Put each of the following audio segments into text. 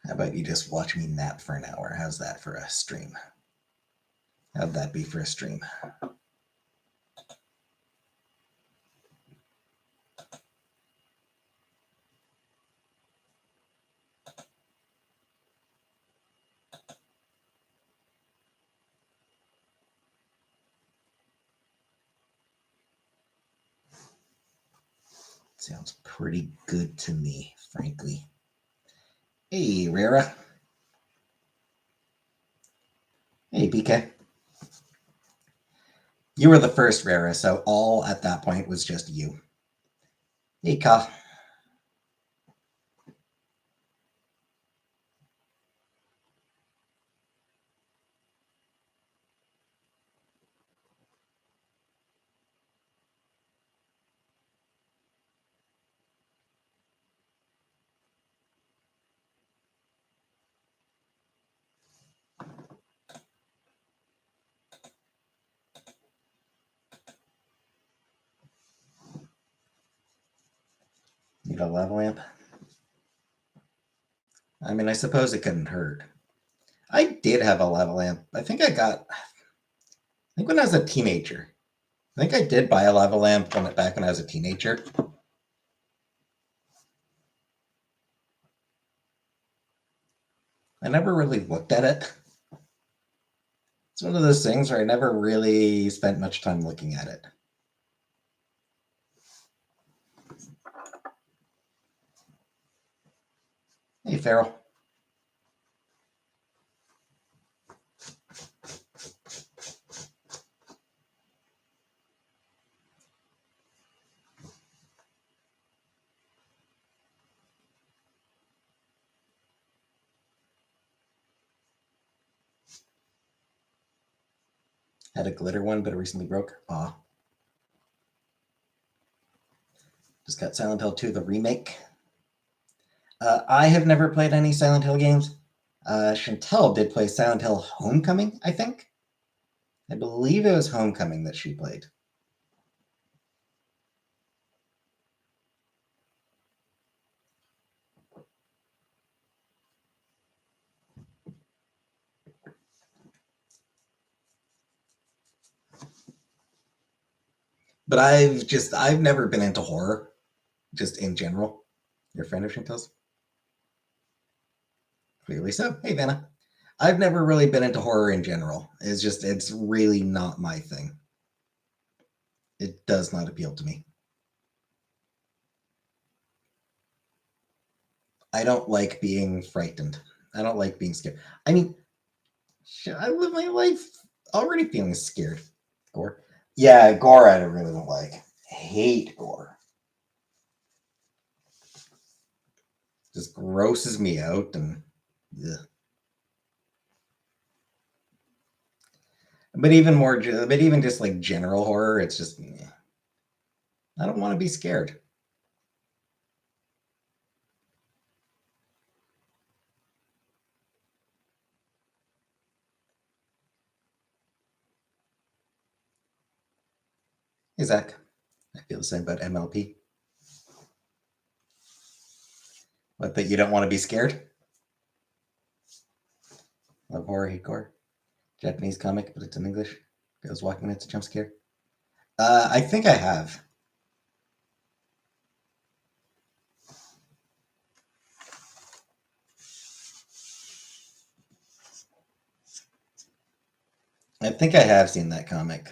How about you just watch me nap for an hour? How's that for a stream? How'd that be for a stream? Sounds pretty good to me, frankly. Hey, Rara. Hey, PK. You were the first, Rara, so all at that point was just you. Hey, Ka. Need a lava lamp? I mean, I suppose it couldn't hurt. I did have a lava lamp. I think when I was a teenager. I think I did buy a lava lamp back when I was a teenager. I never really looked at it. It's one of those things where I never really spent much time looking at it. Hey, Farrell. Had a glitter one, but it recently broke. Aw. Just got Silent Hill 2, the remake. I have never played any Silent Hill games. Chantel did play Silent Hill Homecoming, I think. I believe it was Homecoming that she played. But I've never been into horror, just in general. You're a friend of Chantel's? Clearly so. Hey, Vanna. I've never really been into horror in general. It's really not my thing. It does not appeal to me. I don't like being frightened. I don't like being scared. I mean, I live my life already feeling scared. Gore. Yeah, gore I really don't like. I hate gore. Just grosses me out and ugh. But even just like general horror, it's just I don't want to be scared. Hey Zach, I feel the same about MLP. What, that you don't want to be scared? Love horror, hate gore. Japanese comic, but it's in English. Goes walking, it's a jump scare. I think I have. I think I have seen that comic.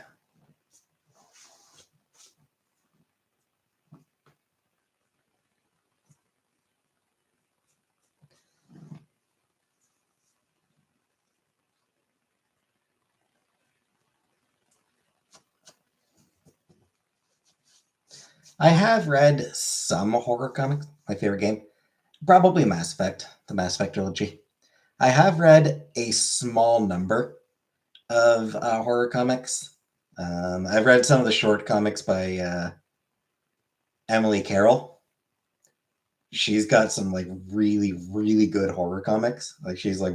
I have read some horror comics. My favorite game, probably Mass Effect, the Mass Effect trilogy. I have read a small number of horror comics. I've read some of the short comics by Emily Carroll. She's got some like really, really good horror comics. Like she's like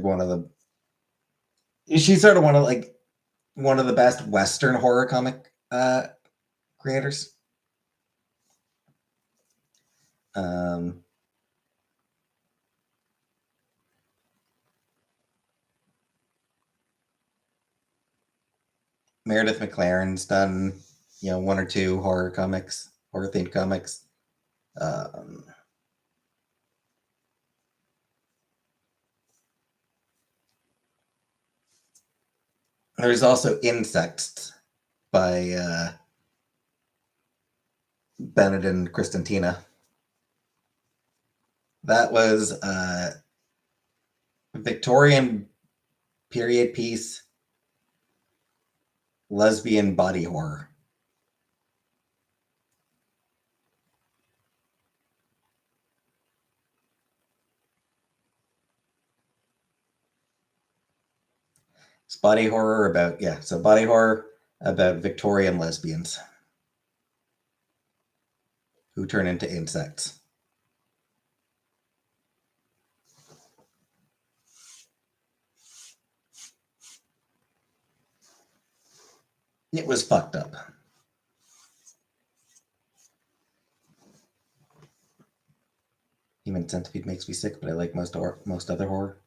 she's sort of one of the best Western horror comic creators. Um, Meredith McLaren's done, one or two horror comics, horror themed comics. Um, there's also Insects by Bennett and Kristantina. That was a Victorian period piece lesbian body horror. It's body horror about, so body horror about Victorian lesbians who turn into insects. It was fucked up. Human Centipede makes me sick, but I like most other horror.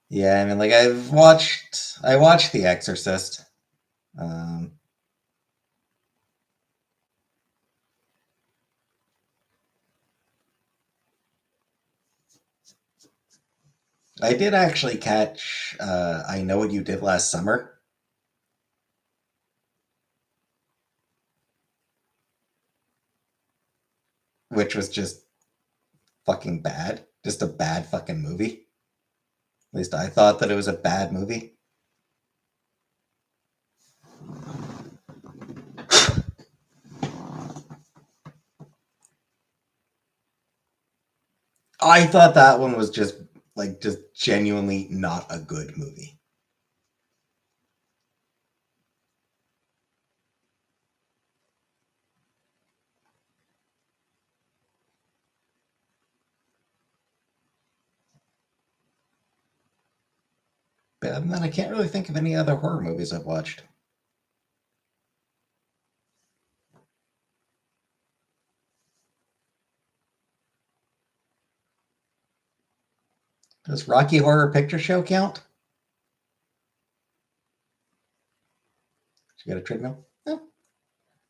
Yeah, I mean, like I watched The Exorcist. Um, I did actually catch I Know What You Did Last Summer, which was just fucking bad. Just a bad fucking movie. At least I thought that it was a bad movie. I thought that one was just genuinely not a good movie. But other than that, I can't really think of any other horror movies I've watched. Does Rocky Horror Picture Show count? She got a treadmill? No.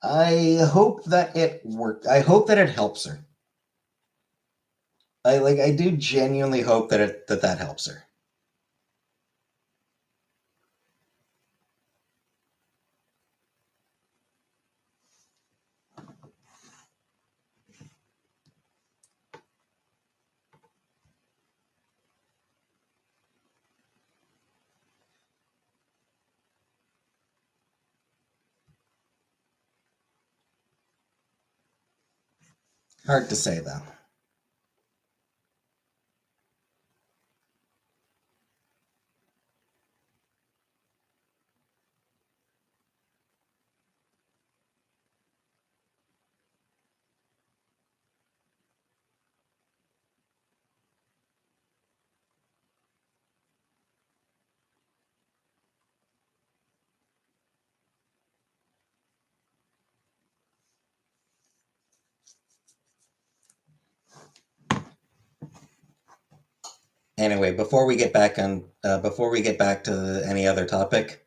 I hope that it worked. I hope that it helps her. I do genuinely hope that helps her. Hard to say though. Anyway, before we get back to any other topic,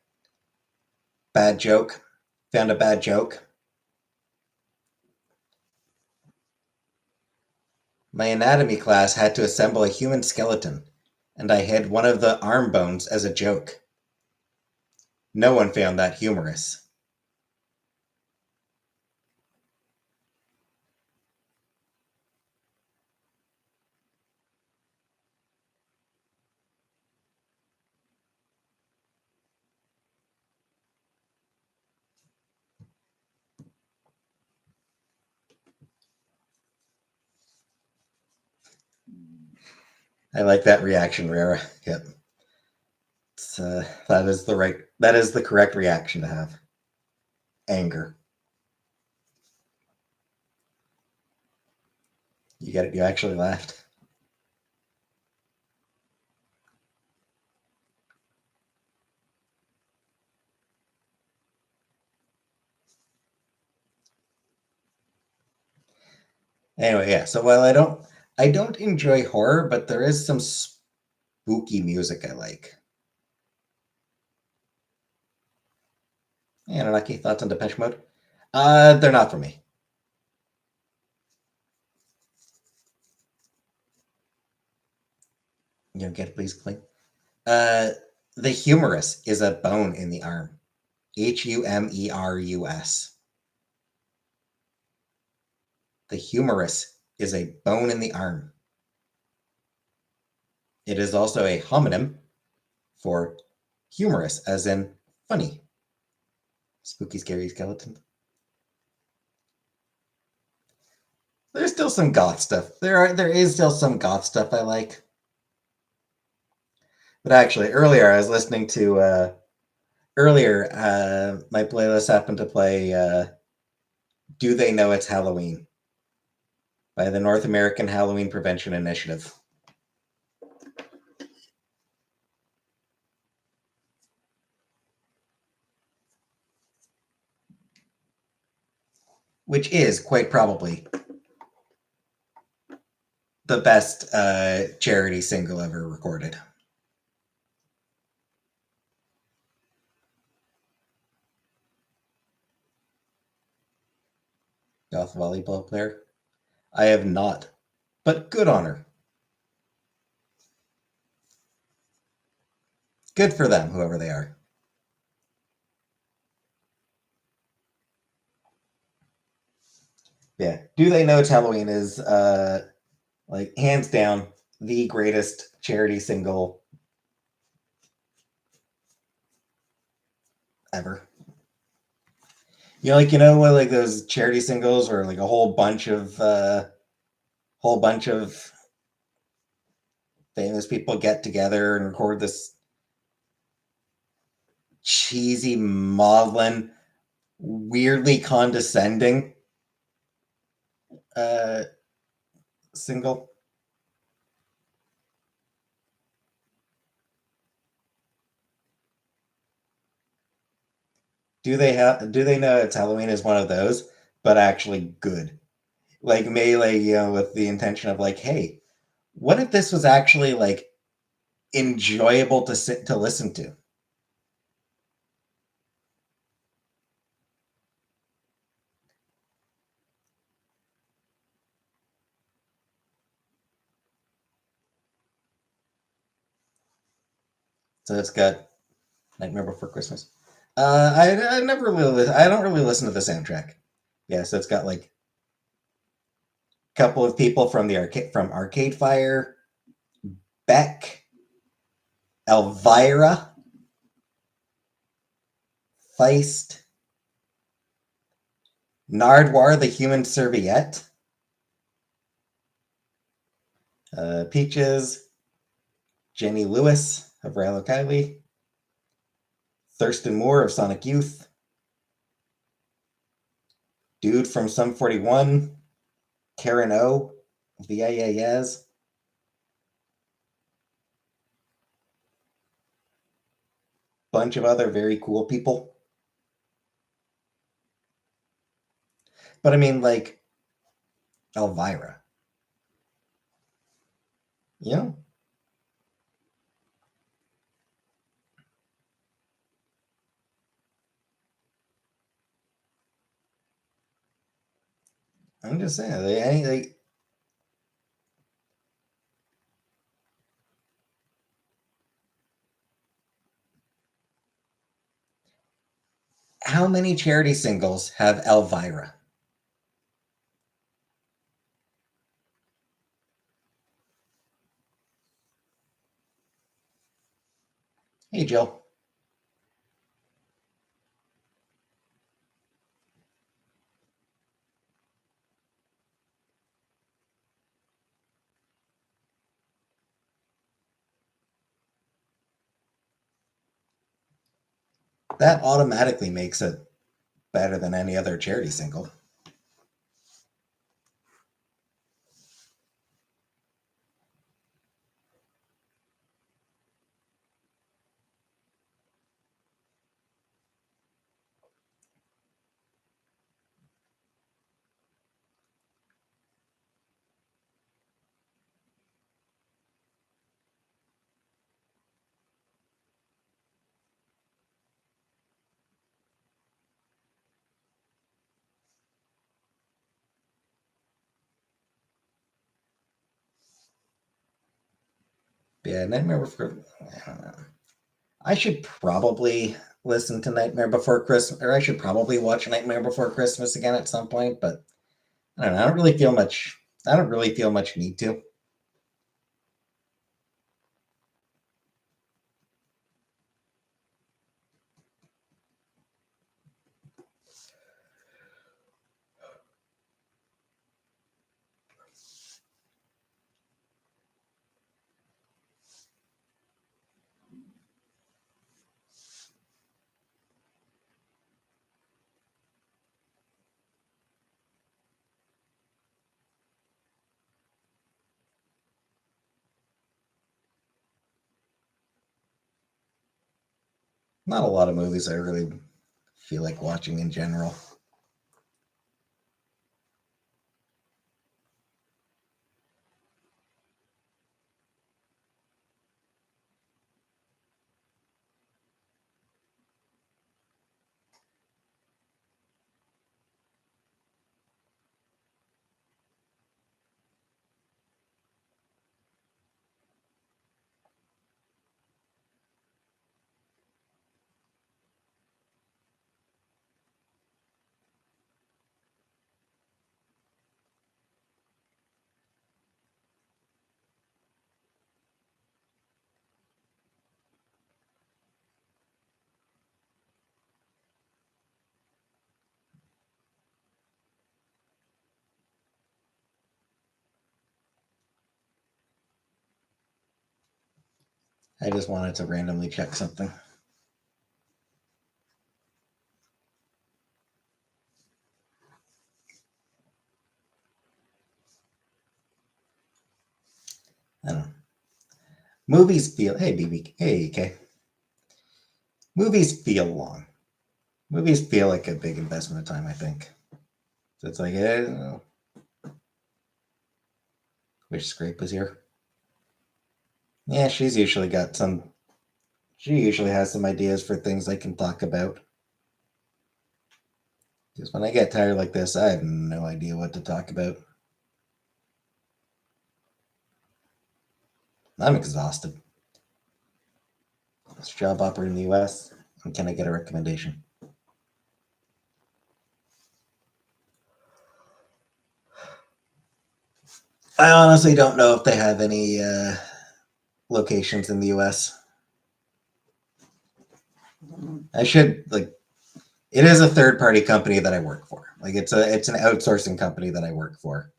bad joke. Found a bad joke. My anatomy class had to assemble a human skeleton, and I hid one of the arm bones as a joke. No one found that humorous. I like that reaction, Rara. Yep. That is the correct reaction to have. Anger. You get it. You actually laughed. Anyway, yeah. So while I don't enjoy horror, but there is some spooky music I like. Anunnaki, thoughts on Depeche Mode? They're not for me. You don't get it, please, clean. The humerus is a bone in the arm. Humerus. The humerus is a bone in the arm. It is also a homonym for humorous, as in funny. Spooky, scary skeleton. There's still some goth stuff. There is still some goth stuff I like. But actually, earlier I was listening to my playlist happened to play "Do They Know It's Halloween" by the North American Halloween Prevention Initiative. Which is quite probably the best charity single ever recorded. Goth volleyball player? I have not, but good on her. Good for them, whoever they are. Yeah. Do They Know It's Halloween is like hands down the greatest charity single ever. What, like those charity singles where like a whole bunch of famous people get together and record this cheesy, maudlin, weirdly condescending uh, single. Do they know it's Halloween is one of those, but actually good. Like Melee, with the intention of like, hey, what if this was actually like enjoyable to listen to? So it's got Nightmare Before Christmas. I don't really listen to the soundtrack. Yeah, so it's got like a couple of people from Arcade Fire, Beck, Elvira, Feist, Nardwar the Human Serviette, Peaches, Jenny Lewis of Rilo Kiley, Thurston Moore of Sonic Youth, Dude from Sum 41, Karen O of the Yes, bunch of other very cool people. But I mean, like, Elvira. You know? I'm just saying, how many charity singles have Elvira? Hey, Jill. That automatically makes it better than any other charity single. Yeah, Nightmare Before. I don't know. I should probably listen to Nightmare Before Christmas, or I should probably watch Nightmare Before Christmas again at some point. But I don't know. I don't really feel much. I don't really feel much need to. Not a lot of movies I really feel like watching in general. I just wanted to randomly check something. I don't know. Movies feel. Hey, BB. Hey, K. Movies feel long. Movies feel like a big investment of time, I think. So it's like, wish Scrape was here. Yeah, she's usually got some. She usually has some ideas for things I can talk about. Because when I get tired like this, I have no idea what to talk about. I'm exhausted. This job offer in the US, and can I get a recommendation? I honestly don't know if they have any locations in the US. I should like. It is a third party company that I work for. Like it's an outsourcing company that I work for.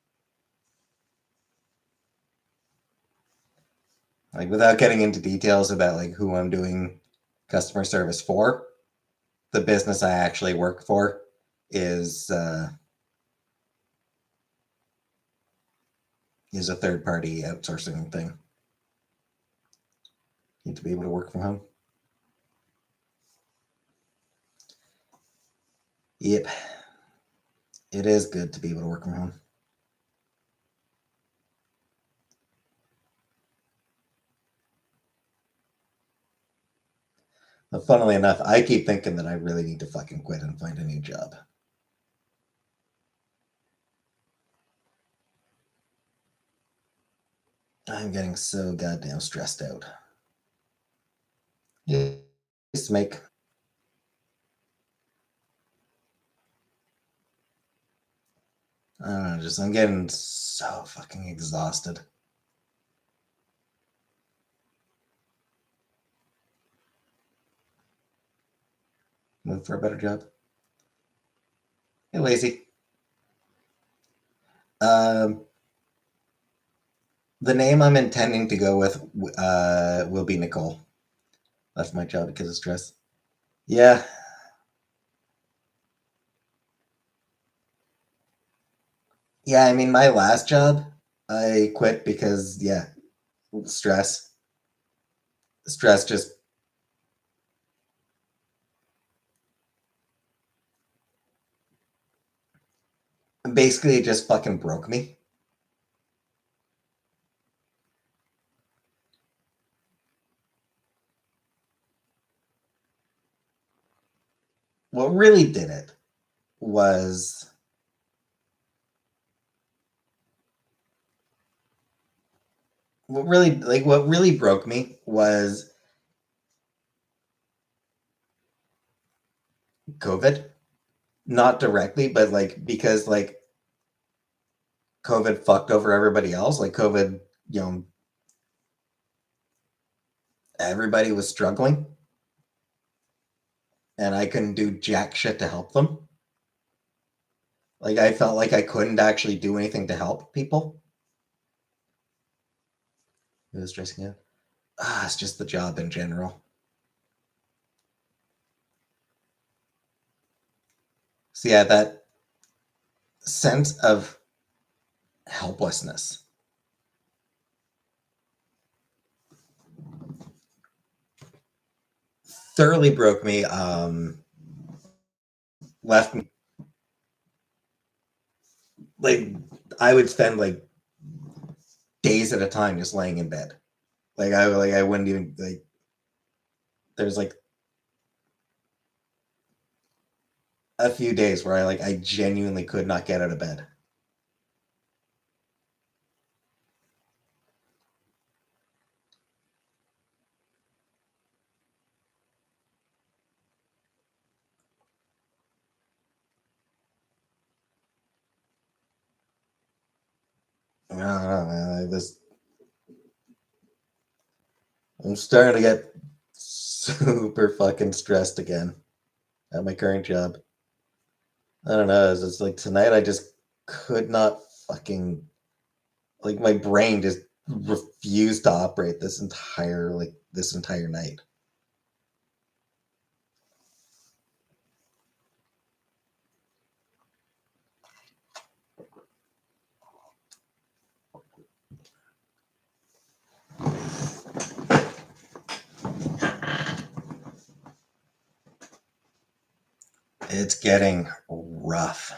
Like without getting into details about like who I'm doing customer service for, the business I actually work for is uh, is a third party outsourcing thing. Need to be able to work from home. Yep, it is good to be able to work from home. But funnily enough, I keep thinking that I really need to fucking quit and find a new job. I'm getting so goddamn stressed out. Just make. I don't know, just I'm getting so fucking exhausted. Move for a better job. Hey, lazy. Um, the name I'm intending to go with will be Nicole. Left my job because of stress. Yeah, yeah. I mean, my last job, I quit because stress. Stress just basically just fucking broke me. What really did it was what really broke me was COVID. Not directly, but because COVID fucked over everybody else. Like COVID, you know, everybody was struggling, and I couldn't do jack shit to help them. Like I felt like I couldn't actually do anything to help people. It was stressing out. It's just the job in general. So yeah, that sense of helplessness thoroughly broke me. Left me like I would spend like days at a time just laying in bed. I wouldn't even like. There's like a few days where I genuinely could not get out of bed. I don't know, man. I'm starting to get super fucking stressed again at my current job. I don't know. It's just like tonight I just could not fucking like my brain just refused to operate this entire night. It's getting rough.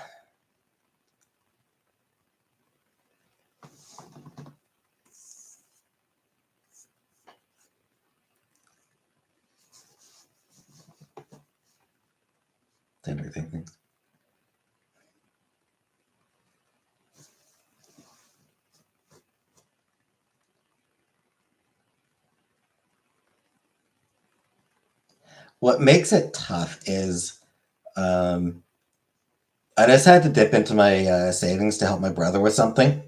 Everything. What makes it tough is um, I just had to dip into my savings to help my brother with something.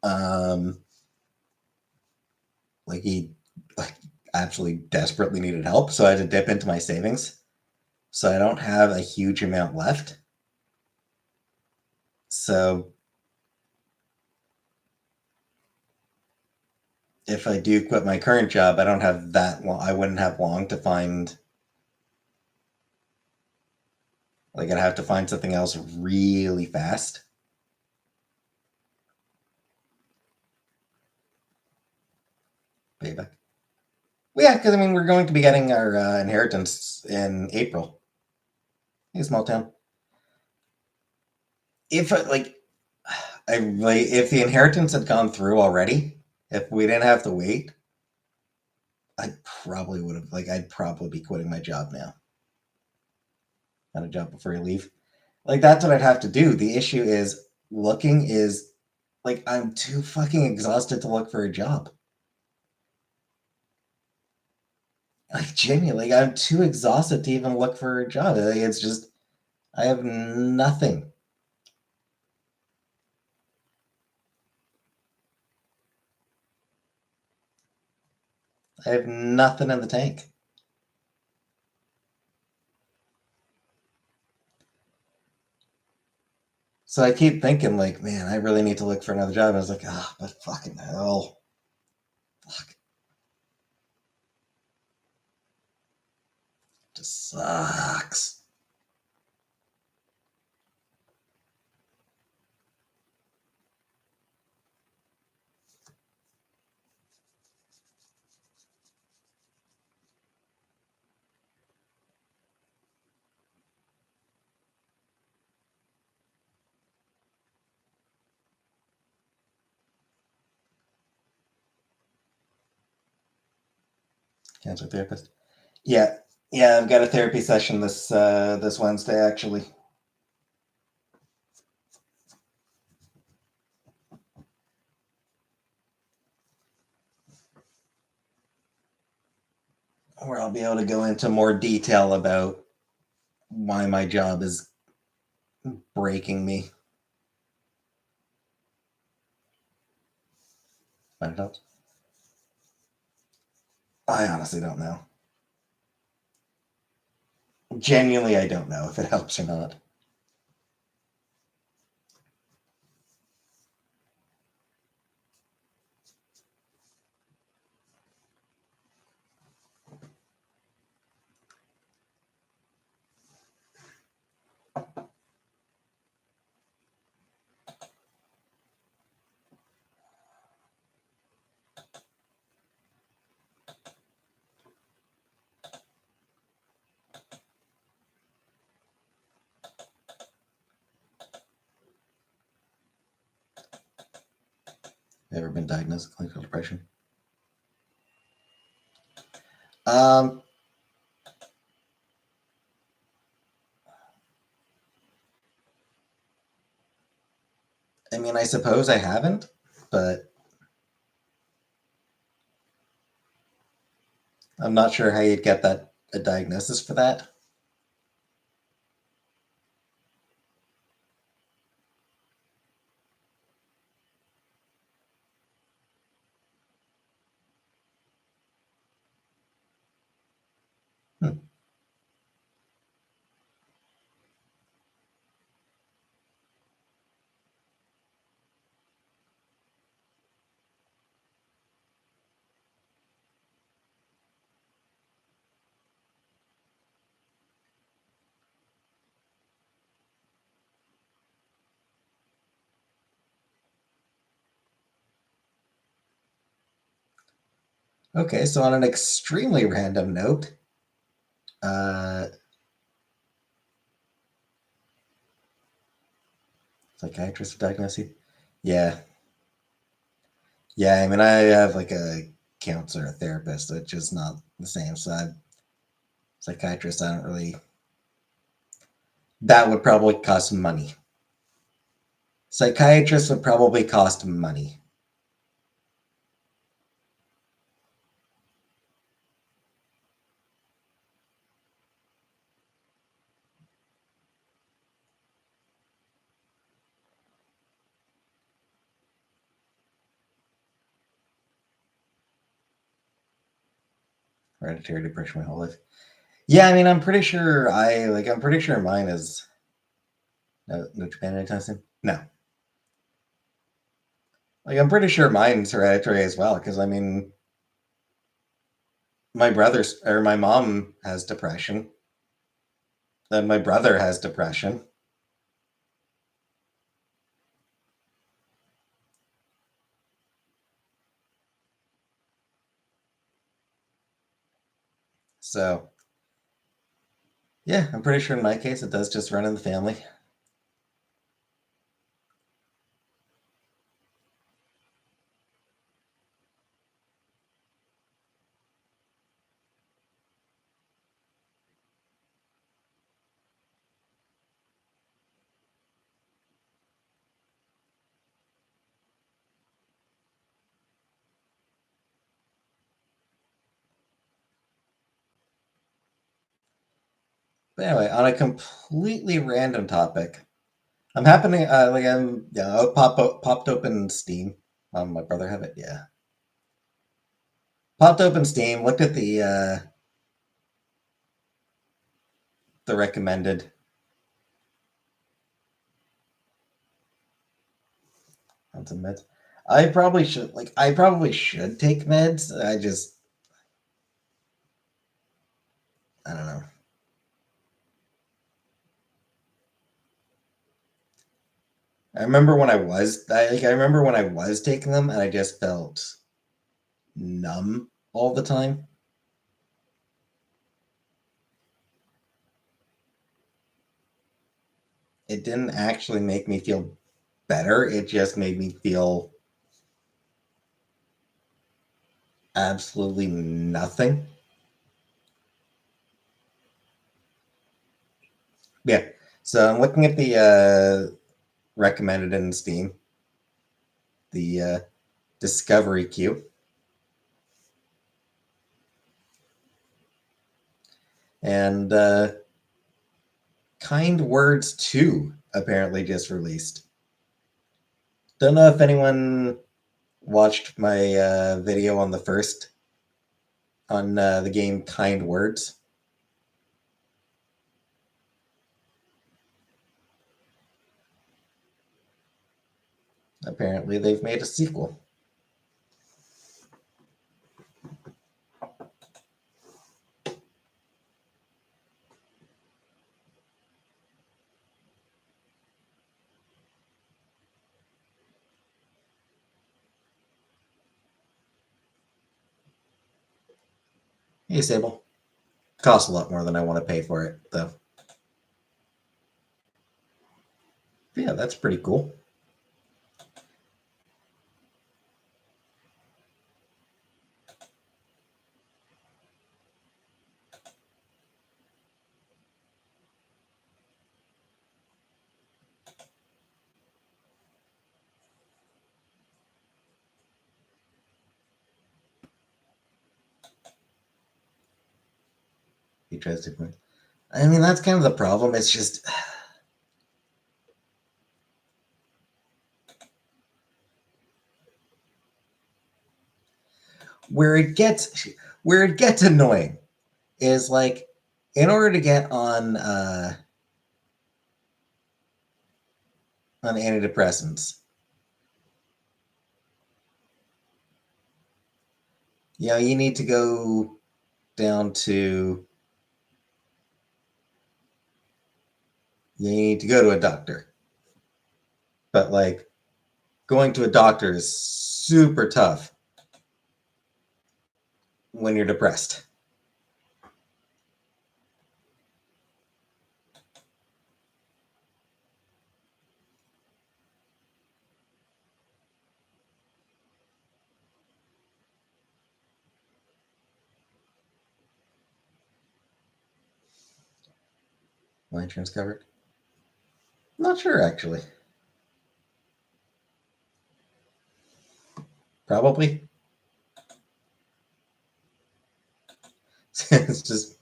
Um, he like absolutely desperately needed help, so I had to dip into my savings. So I don't have a huge amount left. So if I do quit my current job, I don't have that long. I wouldn't have long to find. Like I'd have to find something else really fast. Payback. Well, yeah, because I mean we're going to be getting our inheritance in April. In a small town. If if the inheritance had gone through already, if we didn't have to wait, I probably would have I'd probably be quitting my job now. Not a job before you leave. Like that's what I'd have to do. The issue is looking is I'm too fucking exhausted to look for a job. Like genuinely, I'm too exhausted to even look for a job. It's just I have nothing. I have nothing in the tank. So I keep thinking, man, I really need to look for another job. I was like, but fucking hell. Fuck. It just sucks. Cancer therapist. Yeah. Yeah, I've got a therapy session this Wednesday actually. where I'll be able to go into more detail about why my job is breaking me. Find it out. I honestly don't know. Genuinely, I don't know if it helps or not. Ever been diagnosed with clinical depression? Um, I mean, I suppose I haven't, but I'm not sure how you'd get that a diagnosis for that. Hmm. Okay, so on an extremely random note, uh, psychiatrist diagnosis. Yeah, yeah. I mean, I have like a counselor, a therapist, which is not the same. So, psychiatrist, I don't really. That would probably cost money. Psychiatrist would probably cost money. Hereditary depression my whole life. Yeah, I mean, I'm pretty sure I'm pretty sure mine is no Japan anytime soon. No, like I'm pretty sure mine's hereditary as well. Because I mean, my mom has depression. Then my brother has depression. So yeah, I'm pretty sure in my case it does just run in the family. But anyway, on a completely random topic, I'm happening I'm yeah, I popped open Steam. My brother have it, yeah. Popped open Steam, looked at the recommended on some meds. I probably should take meds. I don't know. I remember when I was taking them and I just felt numb all the time. It didn't actually make me feel better. It just made me feel absolutely nothing. Yeah. So I'm looking at the recommended in Steam, the Discovery queue. And Kind Words 2 apparently just released. Don't know if anyone watched my video on the first, on the game Kind Words. Apparently they've made a sequel. Hey, Sable. Costs a lot more than I want to pay for it, though. But yeah, that's pretty cool. He tries to. I mean, that's kind of the problem. It's just where it gets annoying is like, in order to get on antidepressants, you need to go down to you need to go to a doctor. But like, going to a doctor is super tough when you're depressed. My insurance covered? Not sure, actually. Probably. It's just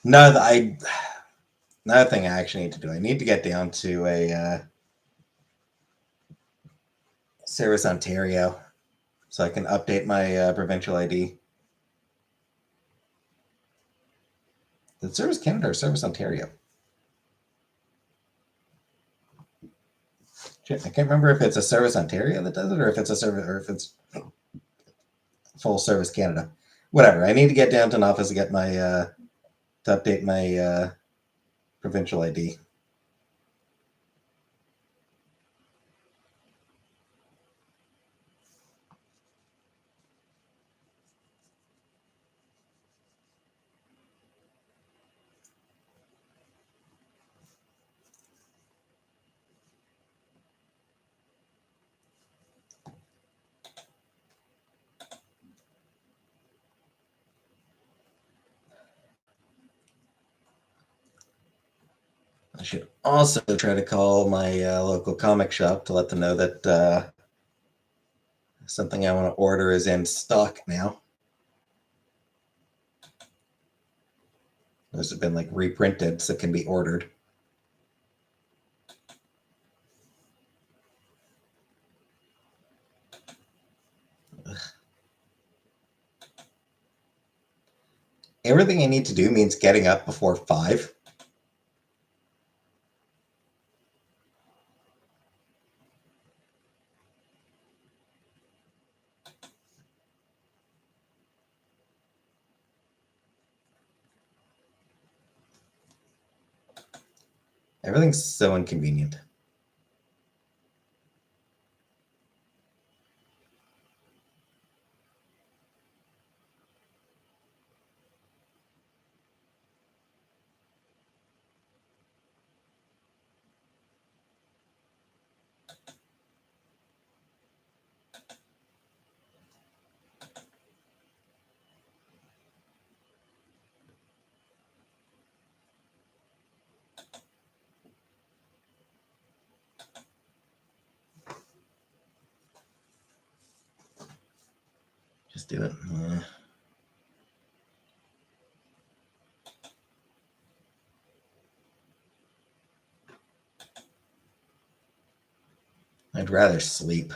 no. Another thing I actually need to do. I need to get down to a Service Ontario so I can update my provincial ID. Is it Service Canada or Service Ontario? Shit, I can't remember if it's a Service Ontario that does it, or if it's a service, or if it's full Service Canada. Whatever. I need to get down to an office to get my to update my provincial ID. I should also try to call my local comic shop to let them know that something I want to order is in stock now. Those have been like reprinted, so it can be ordered. Ugh. Everything I need to do means getting up before 5. Everything's so inconvenient. Let's do it. Yeah. I'd rather sleep.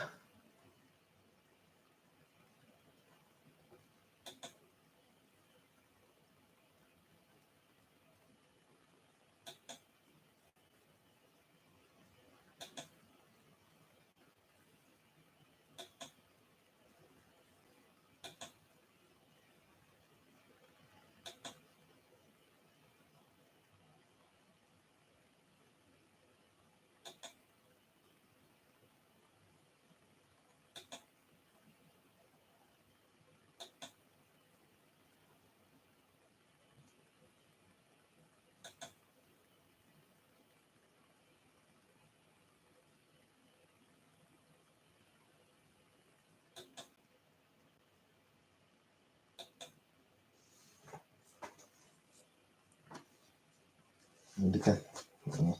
Indica. Yeah.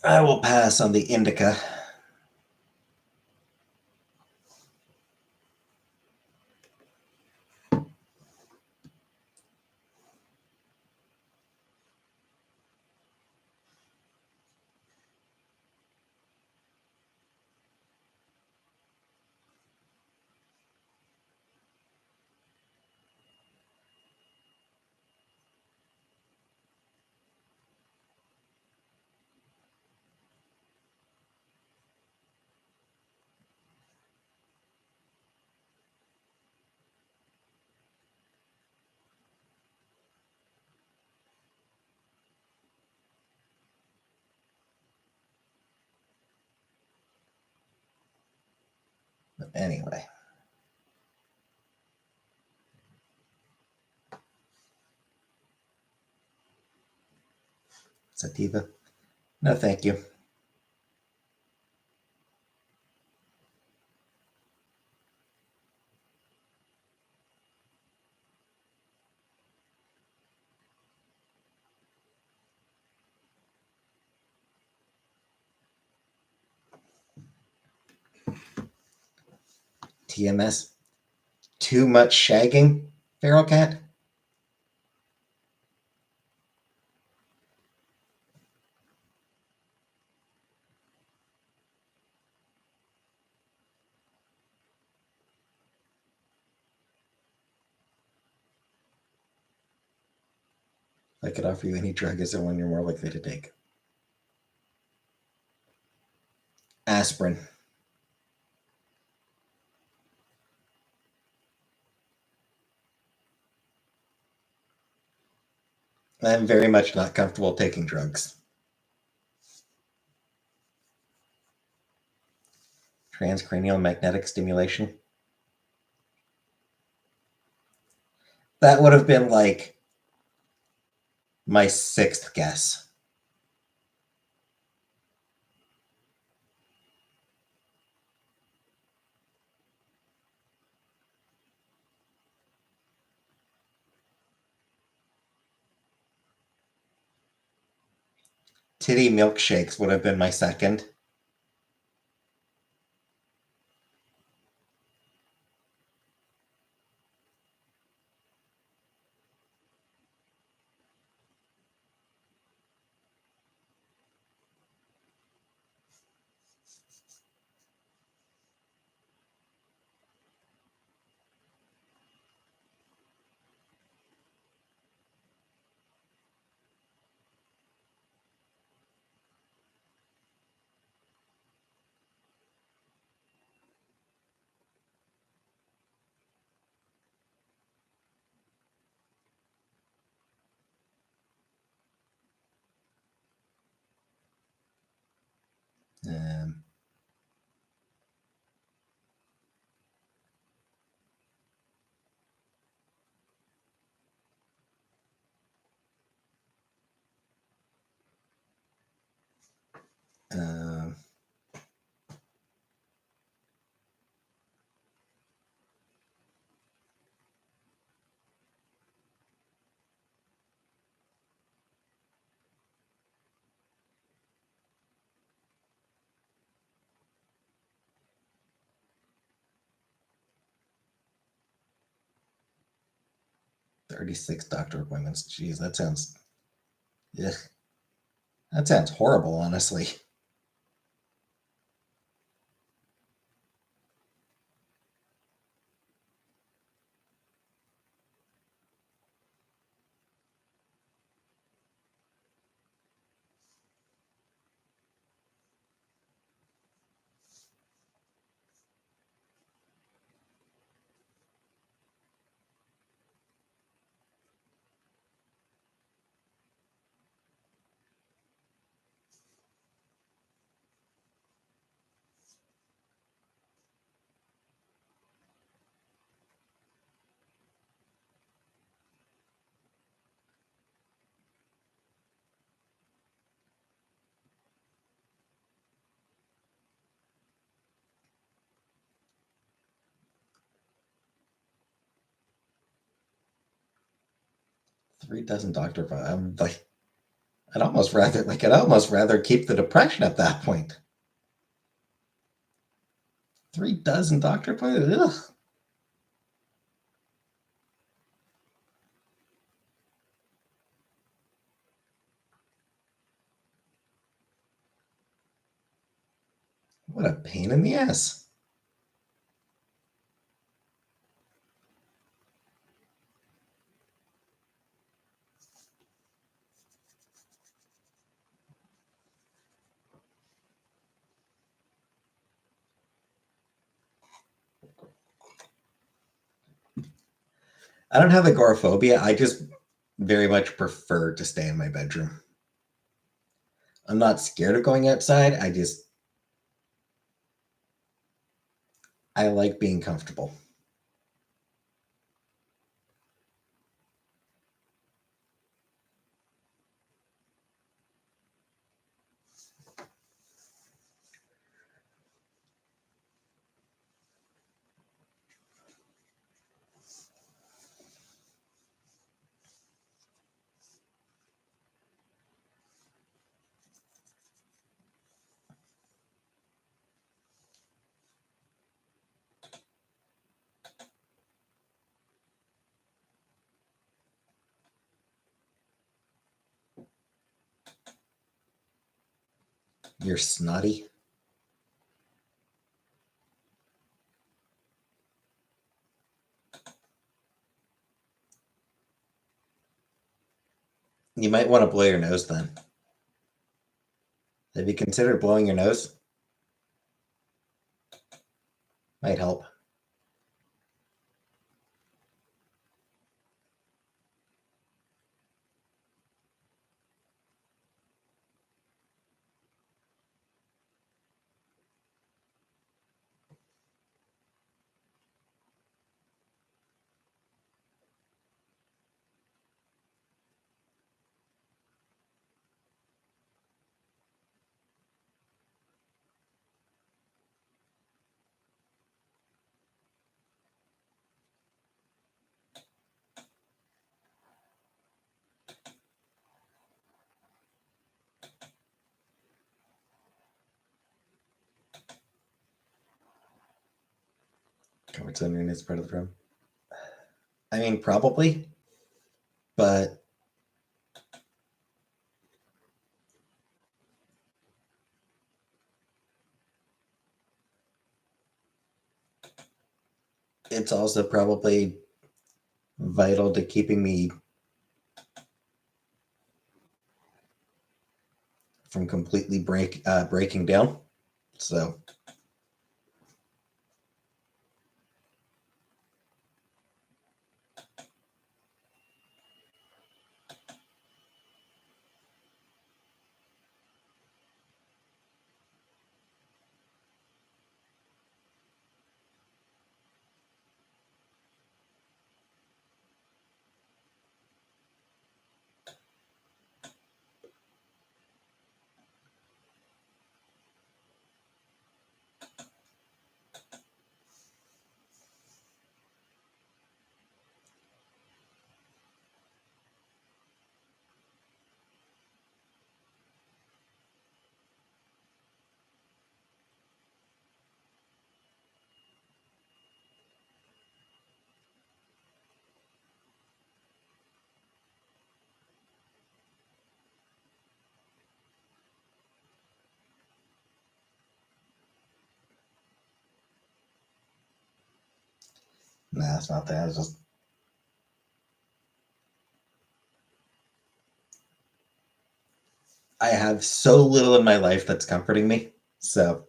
I will pass on the indica. But anyway. Sativa? No, thank you. TMS? Too much shagging, feral cat? If I could offer you any drug, is there one you're more likely to take? Aspirin. I'm very much not comfortable taking drugs. Transcranial magnetic stimulation. That would have been like my sixth guess. Titty milkshakes would have been my second. Um, um, 36 doctor appointments. Jeez, that sounds. Ugh. That sounds horrible, honestly. Three dozen doctor. I'm like, I'd almost rather keep the depression at that point. 3 dozen doctor appointments. Ugh. What a pain in the ass. I don't have agoraphobia. I just very much prefer to stay in my bedroom. I'm not scared of going outside. I like being comfortable. You're snotty. You might want to blow your nose then. Have you considered blowing your nose? Might help. Comfort zone is part of the room. I mean, probably, but it's also probably vital to keeping me from completely breaking down. So Nah, it's not that. It's just I have so little in my life that's comforting me. So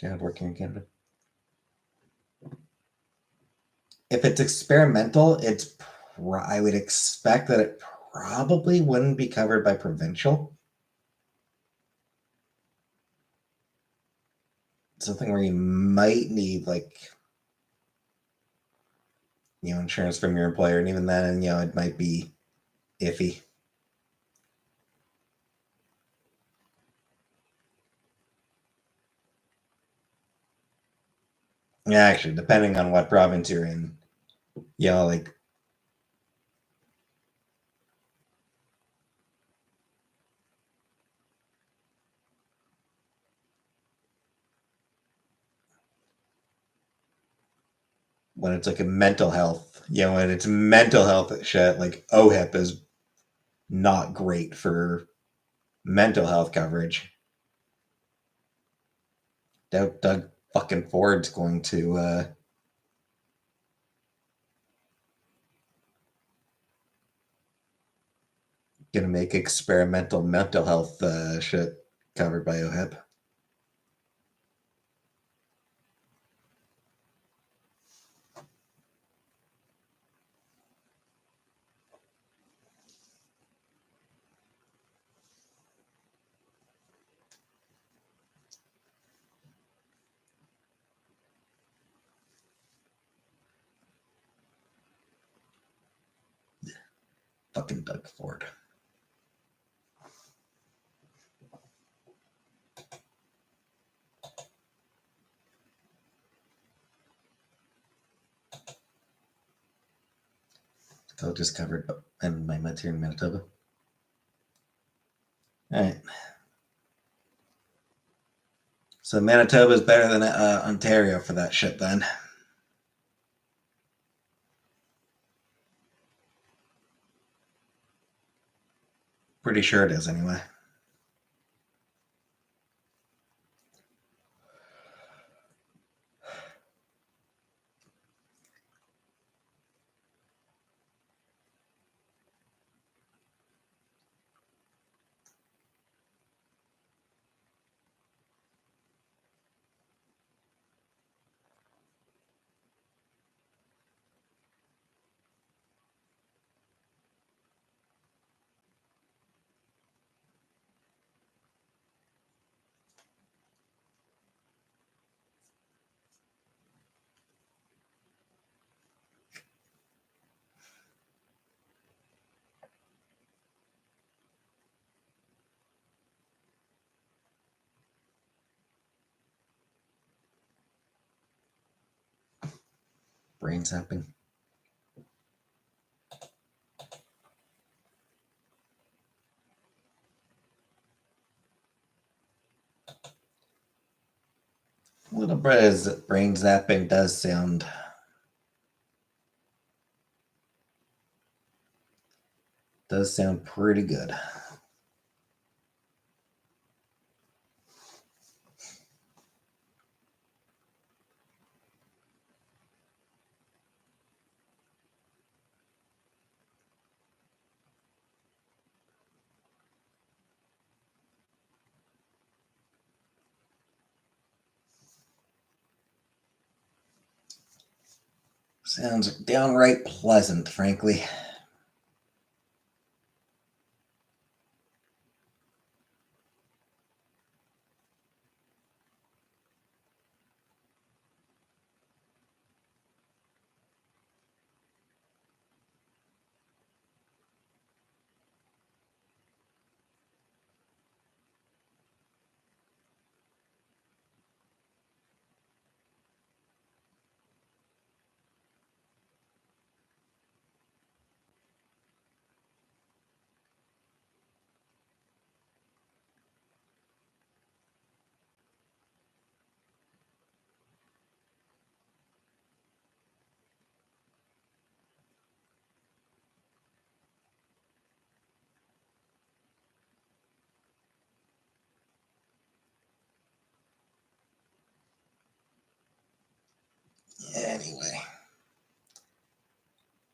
yeah, working in Canada. If it's experimental, I would expect that it probably wouldn't be covered by provincial. Something where you might need insurance from your employer, and even then, it might be iffy. Yeah, actually, depending on what province you're in, like when it's like a mental health, when it's mental health shit, like OHIP is not great for mental health coverage. Doug fucking Ford's gonna make experimental mental health shit covered by OHIP. Fucking Doug Ford. So just covered in my meds here in Manitoba. All right. So Manitoba is better than Ontario for that shit then. Pretty sure it is anyway. Brain zapping. A little bit as brain zapping does sound pretty good. Sounds downright pleasant, frankly.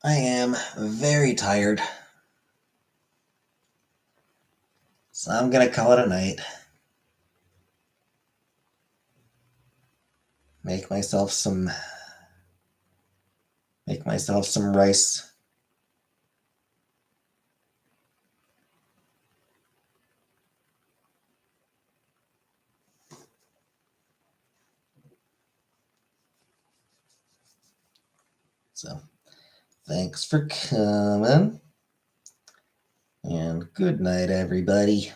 I am very tired. So I'm gonna call it a night. Make myself some rice. So thanks for coming. And good night, everybody.